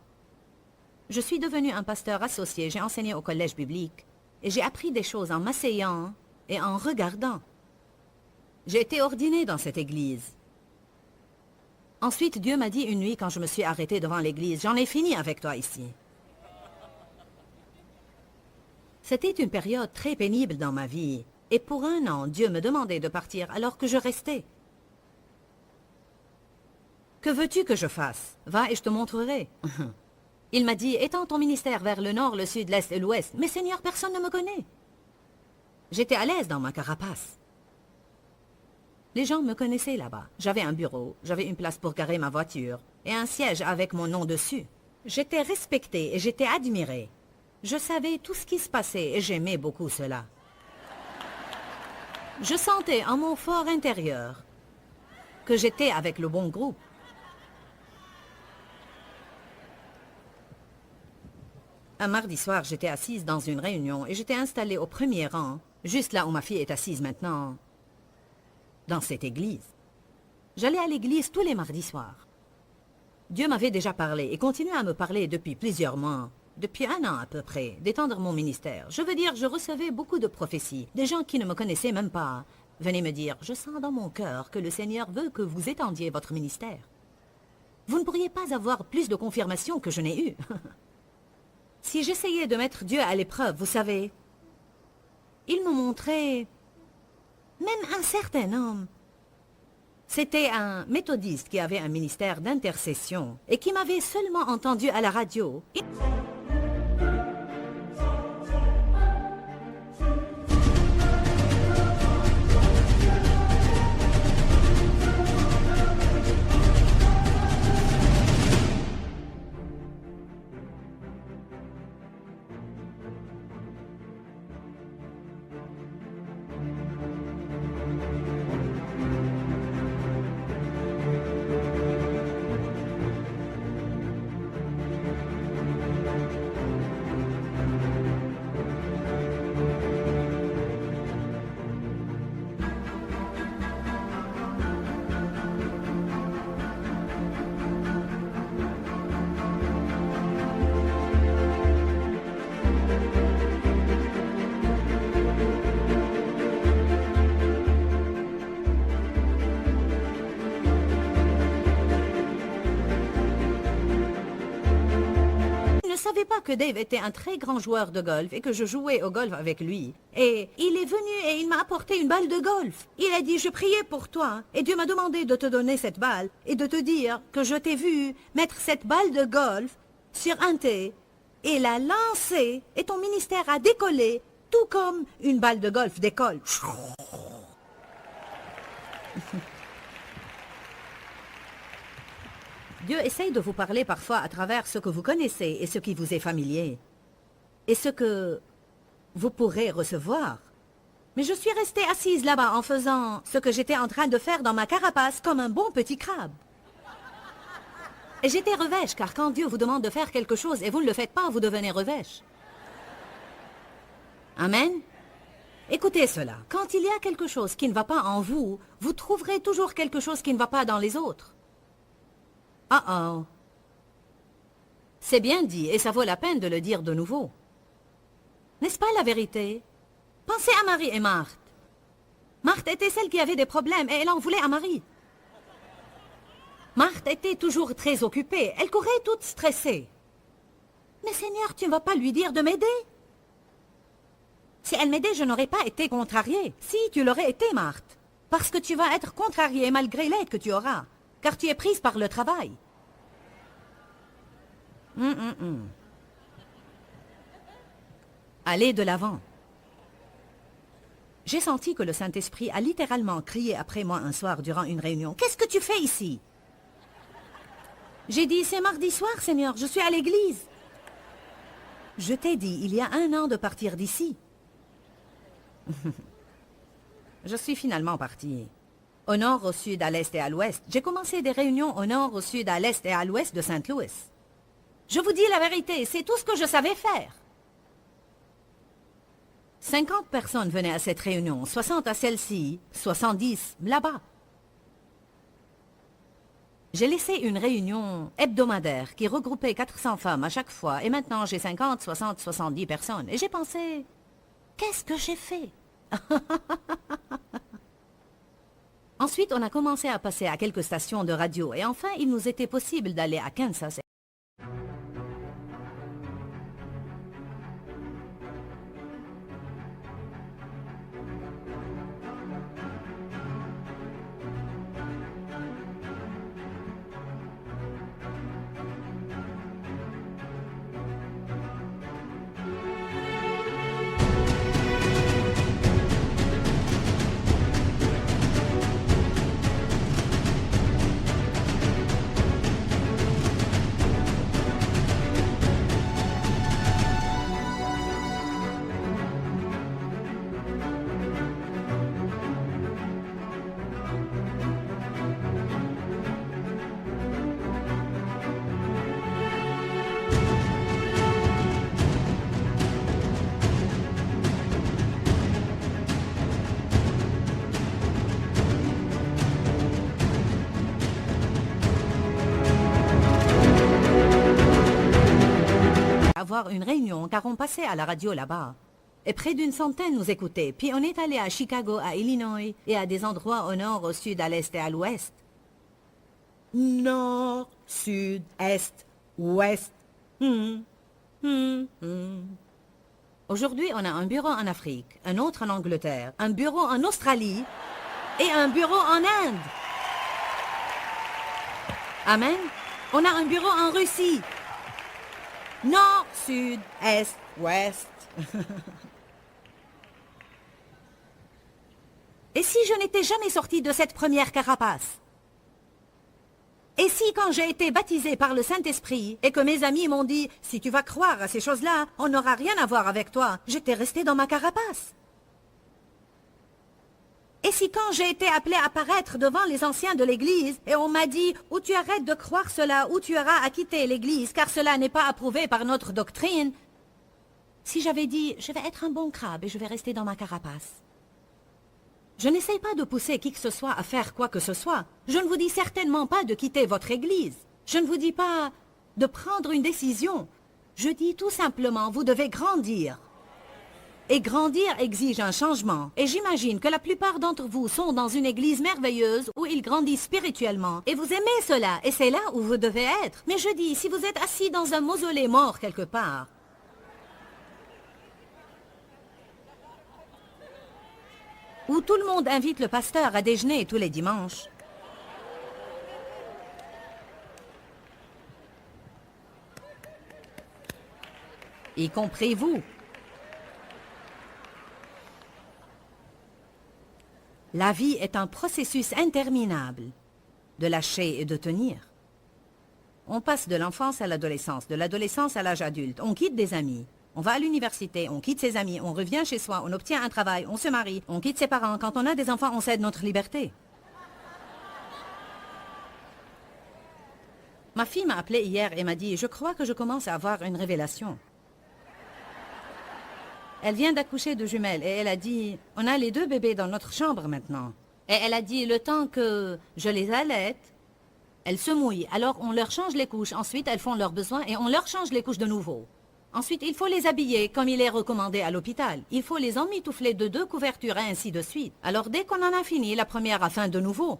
Je suis devenu un pasteur associé, j'ai enseigné au collège biblique, et j'ai appris des choses en m'asseyant et en regardant. J'ai été ordonné dans cette église. Ensuite, Dieu m'a dit une nuit quand je me suis arrêté devant l'église, « J'en ai fini avec toi ici. » C'était une période très pénible dans ma vie, et pour 1 an, Dieu me demandait de partir alors que je restais. « Que veux-tu que je fasse? Va et je te montrerai. » Il m'a dit, « Étends ton ministère vers le nord, le sud, l'est et l'ouest. » Mais Seigneur, personne ne me connaît. J'étais à l'aise dans ma carapace. Les gens me connaissaient là-bas. J'avais un bureau, j'avais une place pour garer ma voiture et un siège avec mon nom dessus. J'étais respectée et j'étais admirée. Je savais tout ce qui se passait et j'aimais beaucoup cela. Je sentais en mon fort intérieur que j'étais avec le bon groupe. Un mardi soir, j'étais assise dans une réunion et j'étais installée au premier rang, juste là où ma fille est assise maintenant, dans cette église. J'allais à l'église tous les mardis soirs. Dieu m'avait déjà parlé et continuait à me parler depuis plusieurs mois, depuis 1 an à peu près, d'étendre mon ministère. Je veux dire, je recevais beaucoup de prophéties. Des gens qui ne me connaissaient même pas venaient me dire, « Je sens dans mon cœur que le Seigneur veut que vous étendiez votre ministère. Vous ne pourriez pas avoir plus de confirmation que je n'ai eu. » Si j'essayais de mettre Dieu à l'épreuve, vous savez, il me montrait même un certain homme. C'était un méthodiste qui avait un ministère d'intercession et qui m'avait seulement entendu à la radio. Je ne savais pas que Dave était un très grand joueur de golf et que je jouais au golf avec lui. Et il est venu et il m'a apporté une balle de golf. Il a dit, je priais pour toi et Dieu m'a demandé de te donner cette balle et de te dire que je t'ai vu mettre cette balle de golf sur un thé et la lancer et ton ministère a décollé tout comme une balle de golf décolle. Dieu essaye de vous parler parfois à travers ce que vous connaissez et ce qui vous est familier. Et ce que vous pourrez recevoir. Mais je suis restée assise là-bas en faisant ce que j'étais en train de faire dans ma carapace comme un bon petit crabe. Et j'étais revêche, car quand Dieu vous demande de faire quelque chose et vous ne le faites pas, vous devenez revêche. Amen. Écoutez cela. Quand il y a quelque chose qui ne va pas en vous, vous trouverez toujours quelque chose qui ne va pas dans les autres. Oh. C'est bien dit et ça vaut la peine de le dire de nouveau. N'est-ce pas la vérité? Pensez à Marie et Marthe. Marthe était celle qui avait des problèmes et elle en voulait à Marie. Marthe était toujours très occupée. Elle courait toute stressée. Mais Seigneur, tu ne vas pas lui dire de m'aider? Si elle m'aidait, je n'aurais pas été contrariée. Si, tu l'aurais été, Marthe. Parce que tu vas être contrariée malgré l'aide que tu auras. Car tu es prise par le travail. Allez de l'avant. J'ai senti que le Saint-Esprit a littéralement crié après moi un soir durant une réunion. « Qu'est-ce que tu fais ici ?» J'ai dit « C'est mardi soir, Seigneur, je suis à l'église. » Je t'ai dit il y a 1 an de partir d'ici. Je suis finalement parti. Au nord, au sud, à l'est et à l'ouest. J'ai commencé des réunions au nord, au sud, à l'est et à l'ouest de Saint-Louis. Je vous dis la vérité, c'est tout ce que je savais faire. 50 personnes venaient à cette réunion, 60 à celle-ci, 70 là-bas. J'ai laissé une réunion hebdomadaire qui regroupait 400 femmes à chaque fois, et maintenant j'ai 50, 60, 70 personnes. Et j'ai pensé, qu'est-ce que j'ai fait? Ensuite, on a commencé à passer à quelques stations de radio, et enfin, il nous était possible d'aller à Kansas. Avoir une réunion car on passait à la radio là-bas. Et près d'une centaine nous écoutaient. Puis on est allé à Chicago, à Illinois et à des endroits au nord, au sud, à l'est et à l'ouest. Nord, sud, est, ouest. Aujourd'hui, on a un bureau en Afrique, un autre en Angleterre, un bureau en Australie et un bureau en Inde. Amen. On a un bureau en Russie. Nord, sud, est, ouest. Et si je n'étais jamais sortie de cette première carapace? Et si quand j'ai été baptisée par le Saint-Esprit et que mes amis m'ont dit « Si tu vas croire à ces choses-là, on n'aura rien à voir avec toi », j'étais restée dans ma carapace? Et si quand j'ai été appelée à paraître devant les anciens de l'Église et on m'a dit « Ou tu arrêtes de croire cela, ou tu auras à quitter l'Église, car cela n'est pas approuvé par notre doctrine », si j'avais dit « Je vais être un bon crabe et je vais rester dans ma carapace ». Je n'essaye pas de pousser qui que ce soit à faire quoi que ce soit. Je ne vous dis certainement pas de quitter votre Église. Je ne vous dis pas de prendre une décision. Je dis tout simplement, vous devez grandir. Et grandir exige un changement. Et j'imagine que la plupart d'entre vous sont dans une église merveilleuse où ils grandissent spirituellement. Et vous aimez cela, et c'est là où vous devez être. Mais je dis, si vous êtes assis dans un mausolée mort quelque part, où tout le monde invite le pasteur à déjeuner tous les dimanches, y compris vous. La vie est un processus interminable de lâcher et de tenir. On passe de l'enfance à l'adolescence, de l'adolescence à l'âge adulte. On quitte des amis, on va à l'université, on quitte ses amis, on revient chez soi, on obtient un travail, on se marie, on quitte ses parents. Quand on a des enfants, on cède notre liberté. Ma fille m'a appelé hier et m'a dit « Je crois que je commence à avoir une révélation ». Elle vient d'accoucher de jumelles et elle a dit « On a les 2 bébés dans notre chambre maintenant ». Et elle a dit « Le temps que je les allaite, elles se mouillent. Alors on leur change les couches. Ensuite, elles font leurs besoins et on leur change les couches de nouveau. Ensuite, il faut les habiller comme il est recommandé à l'hôpital. Il faut les emmitoufler de 2 couvertures et ainsi de suite. Alors dès qu'on en a fini, la première a faim de nouveau. »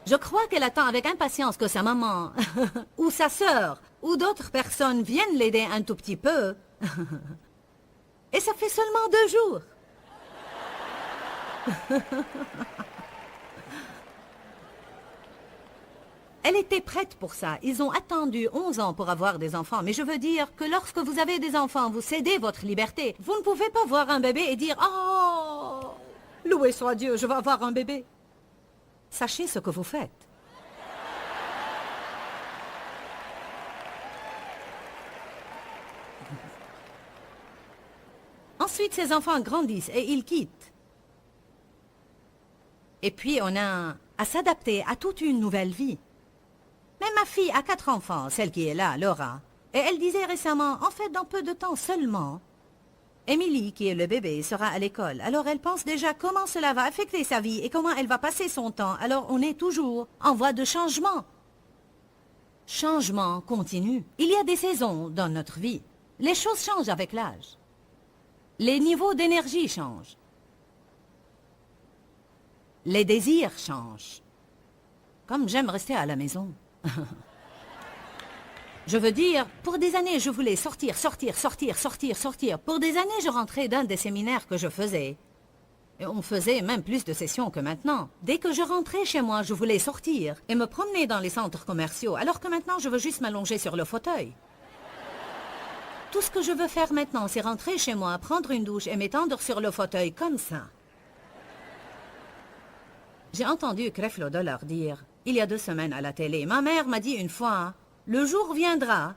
Je crois qu'elle attend avec impatience que sa maman, ou sa sœur, ou d'autres personnes viennent l'aider un tout petit peu. Et ça fait seulement 2 jours. Elle était prête pour ça. Ils ont attendu 11 ans pour avoir des enfants. Mais je veux dire que lorsque vous avez des enfants, vous cédez votre liberté. Vous ne pouvez pas voir un bébé et dire « Oh, loué soit Dieu, je vais avoir un bébé ». Sachez ce que vous faites. Ensuite, ses enfants grandissent et ils quittent. Et puis, on a à s'adapter à toute une nouvelle vie. Mais ma fille a 4 enfants, celle qui est là, Laura. Et elle disait récemment, en fait, dans peu de temps seulement, Emily, qui est le bébé, sera à l'école. Alors elle pense déjà comment cela va affecter sa vie et comment elle va passer son temps. Alors on est toujours en voie de changement. Changement continu. Il y a des saisons dans notre vie. Les choses changent avec l'âge. Les niveaux d'énergie changent. Les désirs changent. Comme j'aime rester à la maison. Je veux dire, pour des années, je voulais sortir. Pour des années, je rentrais d'un des séminaires que je faisais. Et on faisait même plus de sessions que maintenant. Dès que je rentrais chez moi, je voulais sortir et me promener dans les centres commerciaux, alors que maintenant, je veux juste m'allonger sur le fauteuil. Tout ce que je veux faire maintenant, c'est rentrer chez moi, prendre une douche et m'étendre sur le fauteuil comme ça. J'ai entendu Creflo Dollar dire, il y a 2 semaines à la télé, ma mère m'a dit une fois, le jour viendra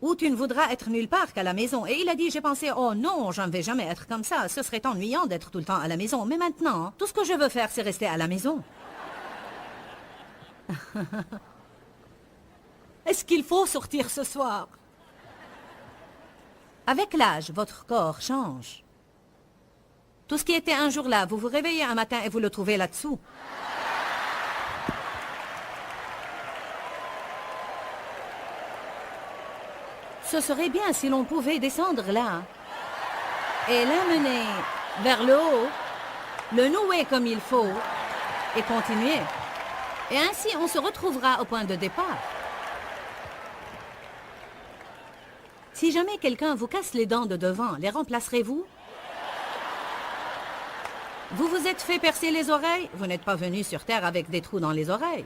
où tu ne voudras être nulle part qu'à la maison. Et il a dit, j'ai pensé, oh non, je ne vais jamais être comme ça, ce serait ennuyant d'être tout le temps à la maison. Mais maintenant, tout ce que je veux faire, c'est rester à la maison. Est-ce qu'il faut sortir ce soir? Avec l'âge, votre corps change. Tout ce qui était un jour là, vous vous réveillez un matin et vous le trouvez là-dessous. Ce serait bien si l'on pouvait descendre là et l'amener vers le haut, le nouer comme il faut et continuer. Et ainsi, on se retrouvera au point de départ. Si jamais quelqu'un vous casse les dents de devant, les remplacerez-vous? Vous vous êtes fait percer les oreilles? Vous n'êtes pas venu sur Terre avec des trous dans les oreilles.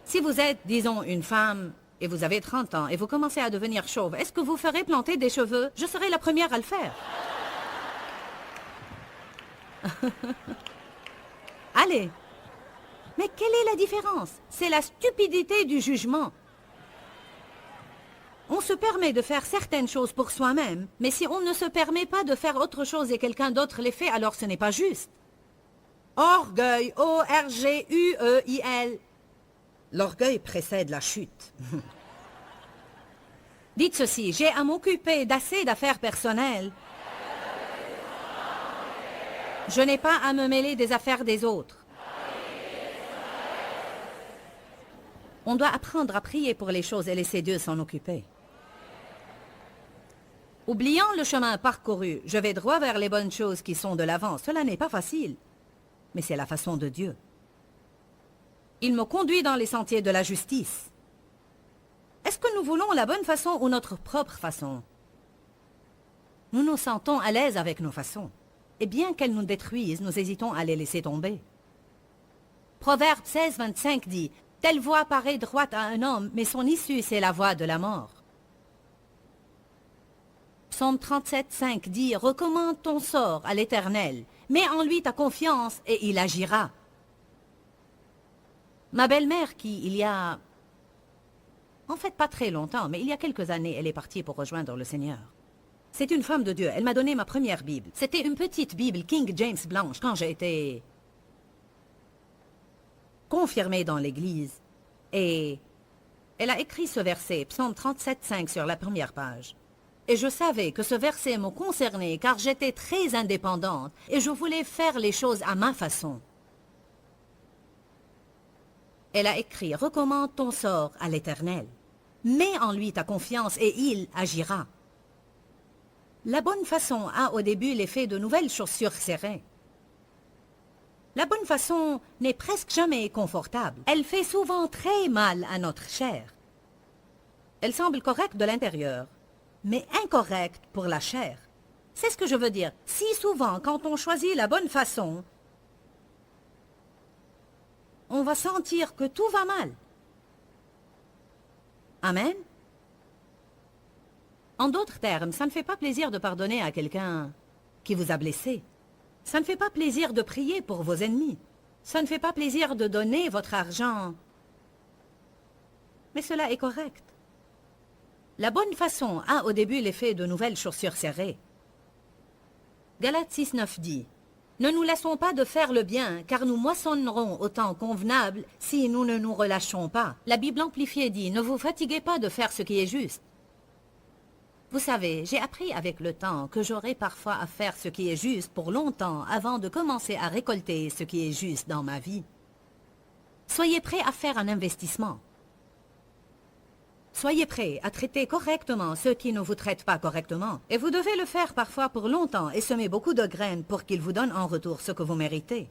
Si vous êtes, disons, une femme, et vous avez 30 ans, et vous commencez à devenir chauve, est-ce que vous ferez planter des cheveux? Je serai la première à le faire. Allez. Mais quelle est la différence? C'est la stupidité du jugement. On se permet de faire certaines choses pour soi-même, mais si on ne se permet pas de faire autre chose et quelqu'un d'autre les fait, alors ce n'est pas juste. Orgueil, O-R-G-U-E-I-L. L'orgueil précède la chute. Dites ceci, j'ai à m'occuper d'assez d'affaires personnelles. Je n'ai pas à me mêler des affaires des autres. On doit apprendre à prier pour les choses et laisser Dieu s'en occuper. Oubliant le chemin parcouru, je vais droit vers les bonnes choses qui sont de l'avant. Cela n'est pas facile, mais c'est la façon de Dieu. Il me conduit dans les sentiers de la justice. Est-ce que nous voulons la bonne façon ou notre propre façon? Nous nous sentons à l'aise avec nos façons. Et bien qu'elles nous détruisent, nous hésitons à les laisser tomber. Proverbe 16, 25 dit, « Telle voie paraît droite à un homme, mais son issue, c'est la voie de la mort. » Psaume 37, 5 dit, « Recommande ton sort à l'Éternel, mets en lui ta confiance et il agira. » Ma belle-mère qui, il y a... En fait, pas très longtemps, mais il y a quelques années, elle est partie pour rejoindre le Seigneur. C'est une femme de Dieu. Elle m'a donné ma première Bible. C'était une petite Bible King James blanche quand j'ai été confirmée dans l'Église. Et elle a écrit ce verset, Psaume 37, 5, sur la première page. Et je savais que ce verset me concernait car j'étais très indépendante et je voulais faire les choses à ma façon. Elle a écrit « Recommande ton sort à l'Éternel. Mets en lui ta confiance et il agira. » La bonne façon a au début l'effet de nouvelles chaussures serrées. La bonne façon n'est presque jamais confortable. Elle fait souvent très mal à notre chair. Elle semble correcte de l'intérieur, mais incorrecte pour la chair. C'est ce que je veux dire. Si souvent, quand on choisit la bonne façon, on va sentir que tout va mal. Amen. En d'autres termes, ça ne fait pas plaisir de pardonner à quelqu'un qui vous a blessé. Ça ne fait pas plaisir de prier pour vos ennemis. Ça ne fait pas plaisir de donner votre argent. Mais cela est correct. La bonne façon a au début l'effet de nouvelles chaussures serrées. Galates 6.9 dit « Ne nous laissons pas de faire le bien, car nous moissonnerons au temps convenable si nous ne nous relâchons pas. » La Bible amplifiée dit « Ne vous fatiguez pas de faire ce qui est juste. » Vous savez, j'ai appris avec le temps que j'aurai parfois à faire ce qui est juste pour longtemps avant de commencer à récolter ce qui est juste dans ma vie. Soyez prêts à faire un investissement. Soyez prêts à traiter correctement ceux qui ne vous traitent pas correctement. Et vous devez le faire parfois pour longtemps et semer beaucoup de graines pour qu'ils vous donnent en retour ce que vous méritez.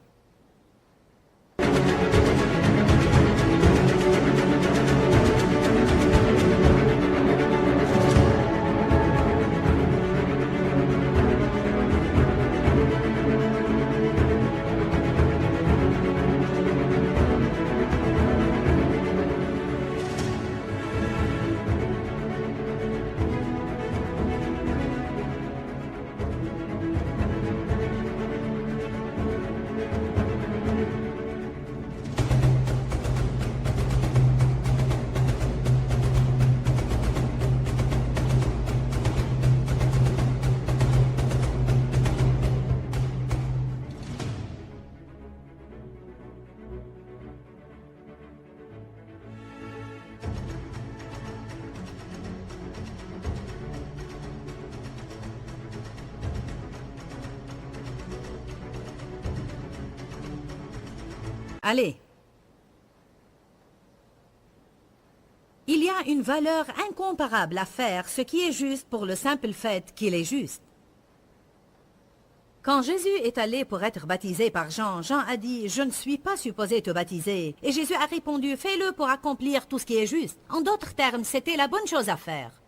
Allez. Il y a une valeur incomparable à faire ce qui est juste pour le simple fait qu'il est juste. Quand Jésus est allé pour être baptisé par Jean, Jean a dit « Je ne suis pas supposé te baptiser ». Et Jésus a répondu « Fais-le pour accomplir tout ce qui est juste ». En d'autres termes, c'était la bonne chose à faire.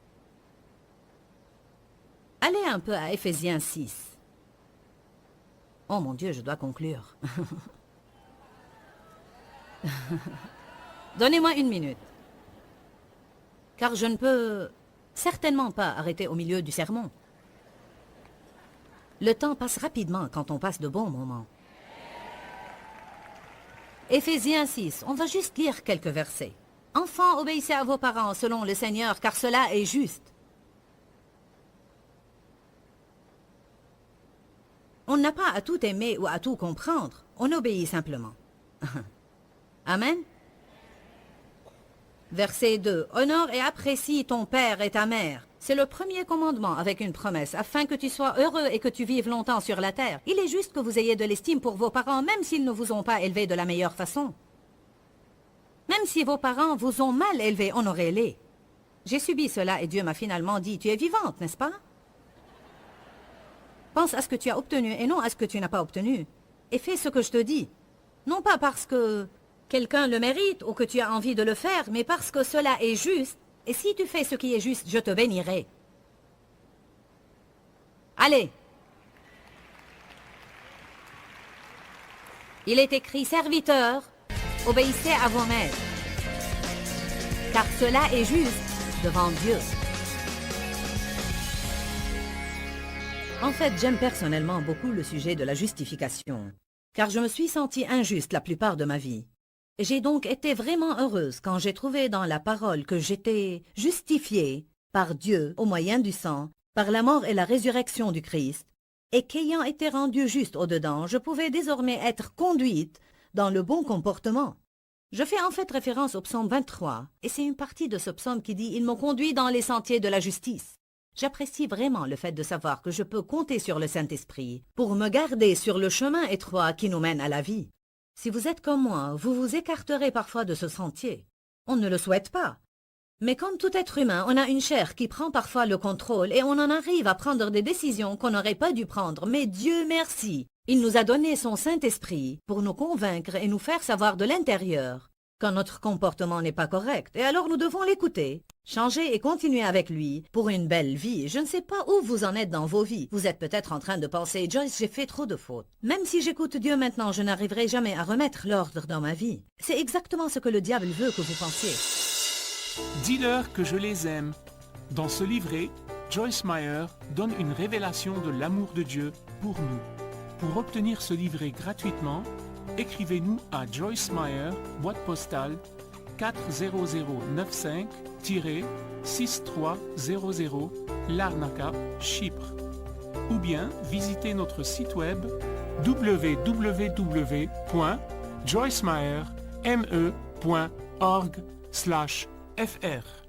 Allez un peu à Éphésiens 6. Oh mon Dieu, je dois conclure. Donnez-moi une minute. Car je ne peux certainement pas arrêter au milieu du sermon. Le temps passe rapidement quand on passe de bons moments. Éphésiens 6, on va juste lire quelques versets. « Enfants, obéissez à vos parents selon le Seigneur, car cela est juste. » On n'a pas à tout aimer ou à tout comprendre, on obéit simplement. Amen. Verset 2. Honore et apprécie ton père et ta mère. C'est le premier commandement avec une promesse, afin que tu sois heureux et que tu vives longtemps sur la terre. Il est juste que vous ayez de l'estime pour vos parents, même s'ils ne vous ont pas élevé de la meilleure façon. Même si vos parents vous ont mal élevé, honorez-les. J'ai subi cela et Dieu m'a finalement dit, tu es vivante, n'est-ce pas? Pense à ce que tu as obtenu et non à ce que tu n'as pas obtenu. Et fais ce que je te dis. Non pas parce que quelqu'un le mérite ou que tu as envie de le faire, mais parce que cela est juste. Et si tu fais ce qui est juste, je te bénirai. Allez. Il est écrit, serviteurs, obéissez à vos maîtres, car cela est juste devant Dieu. En fait, j'aime personnellement beaucoup le sujet de la justification, car je me suis sentie injuste la plupart de ma vie. J'ai donc été vraiment heureuse quand j'ai trouvé dans la parole que j'étais justifiée par Dieu au moyen du sang, par la mort et la résurrection du Christ, et qu'ayant été rendue juste au-dedans, je pouvais désormais être conduite dans le bon comportement. Je fais en fait référence au psaume 23, et c'est une partie de ce psaume qui dit « Il me conduit dans les sentiers de la justice ». J'apprécie vraiment le fait de savoir que je peux compter sur le Saint-Esprit pour me garder sur le chemin étroit qui nous mène à la vie. Si vous êtes comme moi, vous vous écarterez parfois de ce sentier. On ne le souhaite pas. Mais comme tout être humain, on a une chair qui prend parfois le contrôle et on en arrive à prendre des décisions qu'on n'aurait pas dû prendre. Mais Dieu merci, il nous a donné son Saint-Esprit pour nous convaincre et nous faire savoir de l'intérieur quand notre comportement n'est pas correct. Et alors nous devons l'écouter, changer et continuer avec lui pour une belle vie. Je ne sais pas où vous en êtes dans vos vies. Vous êtes peut-être en train de penser « Joyce, j'ai fait trop de fautes. Même si j'écoute Dieu maintenant, je n'arriverai jamais à remettre l'ordre dans ma vie. » C'est exactement ce que le diable veut que vous pensiez. Dis-leur que je les aime. Dans ce livret, Joyce Meyer donne une révélation de l'amour de Dieu pour nous. Pour obtenir ce livret gratuitement, écrivez-nous à Joyce Meyer, boîte postale 40095-6300 Larnaca, Chypre. Ou bien visitez notre site web www.joycemeyer.org/fr.